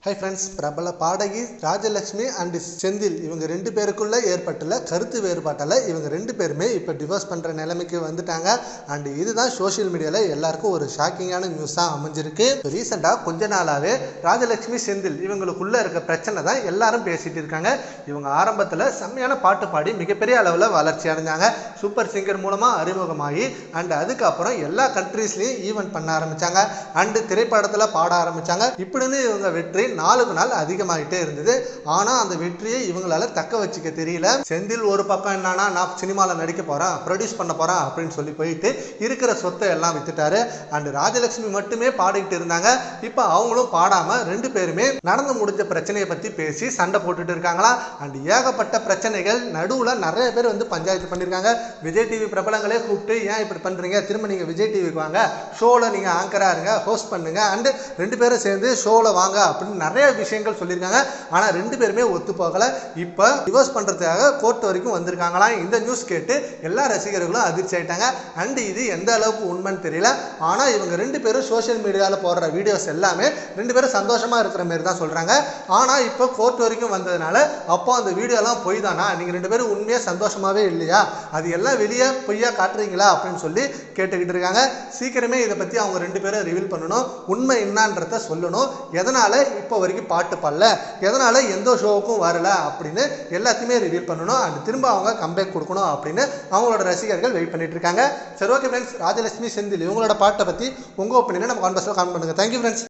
Hi friends, பிரபல பாடகி Rajalakshmi and Senthil இவங்க ரெண்டு பேருக்குள்ள ஏற்பட்டுள்ள கருத்து வேறுபாட்டால் இவங்க ரெண்டு பேருமே இப்போ டிவோர்ஸ் பண்ணுற நிலைமைக்கு வந்துட்டாங்க. அண்ட் இதுதான் சோஷியல் மீடியாவில் எல்லாருக்கும் ஒரு ஷாக்கிங்கான நியூஸாக அமைஞ்சிருக்கு. ரீசெண்டாக கொஞ்ச நாளாகவே ராஜலட்சுமி செந்தில் இவங்களுக்குள்ள இருக்க பிரச்சனை தான் எல்லாரும் பேசிட்டு இருக்காங்க. இவங்க ஆரம்பத்தில் செம்மையான பாட்டு பாடி மிகப்பெரிய அளவில் வளர்ச்சி அடைஞ்சாங்க. சூப்பர் சிங்கர் மூலமாக அறிமுகமாகி அண்ட் அதுக்கப்புறம் எல்லா கண்ட்ரீஸ்லையும் ஈவெண்ட் பண்ண ஆரம்பித்தாங்க. அண்டு திரைப்படத்தில் பாட ஆரம்பித்தாங்க. இப்படின்னு இவங்க வெற்றி நாளுக்கு நாள் அதிகமாகிட்டே இருந்தது. ஆனால் அந்த வெற்றியை இவங்களால தக்க வச்சுக்க தெரியல. செந்தில் ஒரு பக்கம் என்னன்னா, நான் சினிமாவில் நடிக்க போகிறேன், ப்ரொடியூஸ் பண்ண போகிறேன் அப்படின்னு சொல்லி போயிட்டு இருக்கிற சொத்தை எல்லாம் வித்துட்டாரு. அண்ட் ராஜலட்சுமி மட்டுமே பாடிக்கிட்டு இருந்தாங்க. இப்போ அவங்களும் பாடாமல் ரெண்டு பேருமே நடந்து முடிஞ்ச பிரச்சனையை பற்றி பேசி சண்டை போட்டுட்டு இருக்காங்களா. அண்ட் ஏகப்பட்ட பிரச்சனைகள் நடுவில் நிறைய பேர் வந்து பஞ்சாயத்து பண்ணியிருக்காங்க. விஜய் டிவி பிரபலங்களே கூப்பிட்டு ஏன் இப்படி பண்ணுறீங்க, திரும்ப நீங்கள் விஜய் டிவிக்கு வாங்க, ஷோவில் நீங்கள் ஆங்கராக இருங்க, ஹோஸ்ட் பண்ணுங்க, அண்டு ரெண்டு பேரும் சேர்ந்து ஷோவில் வாங்க அப்படின்னு நிறைய விஷயங்கள் சொல்லியிருக்காங்க. ஆனால் ரெண்டு பேருமே ஒத்து போகலை. இப்போ டிவோர்ஸ் பண்ணுறதுக்காக கோர்ட் வரைக்கும் வந்திருக்காங்களாம். இந்த நியூஸ் கேட்டு எல்லா ரசிகர்களும் அதிர்ச்சி ஆயிட்டாங்க. அண்ட் இது எந்த அளவுக்கு உண்மைன்னு தெரியல. ஆனால் இவங்க ரெண்டு பேரும் சோஷியல் மீடியாவில் போடுற வீடியோஸ் எல்லாமே ரெண்டு பேரும் சந்தோஷமாக இருக்கிற மாதிரி தான் சொல்கிறாங்க. ஆனால் இப்போ கோர்ட் வரைக்கும் வந்ததுனால அப்போ அந்த வீடியோலாம் பொய் தானா, நீங்கள் ரெண்டு பேரும் உண்மையாக சந்தோஷமாகவே இல்லையா, அது எல்லாம் வெளியே பொய்யா காட்டுறீங்களா அப்படின்னு சொல்லி கேட்டுக்கிட்டு இருக்காங்க. சீக்கிரமே இதை பற்றி அவங்க ரெண்டு பேரும் ரிவீல் பண்ணணும், உண்மை என்னன்றத சொல்லணும். எதனால் இப்போ வரைக்கும் பாட்டு பாடல, எதனால எந்த ஷோவுக்கும் வரல அப்படின்னு எல்லாத்தையுமே ரிவீல் பண்ணணும். அண்ட் திரும்ப அவங்க கம்பேக் கொடுக்கணும் அப்படின்னு அவங்களோட ரசிகர்கள் வெயிட் பண்ணிட்டு இருக்காங்க. சரி, ஓகே ஃப்ரெண்ட்ஸ், ராஜலட்சுமி செந்தில் இவங்களோட பாட்டை பற்றி உங்கள் ஒப்பீனியனை நம்ம கான்வர்ஸில் காமெண்ட் பண்ணுங்கள். Thank you friends.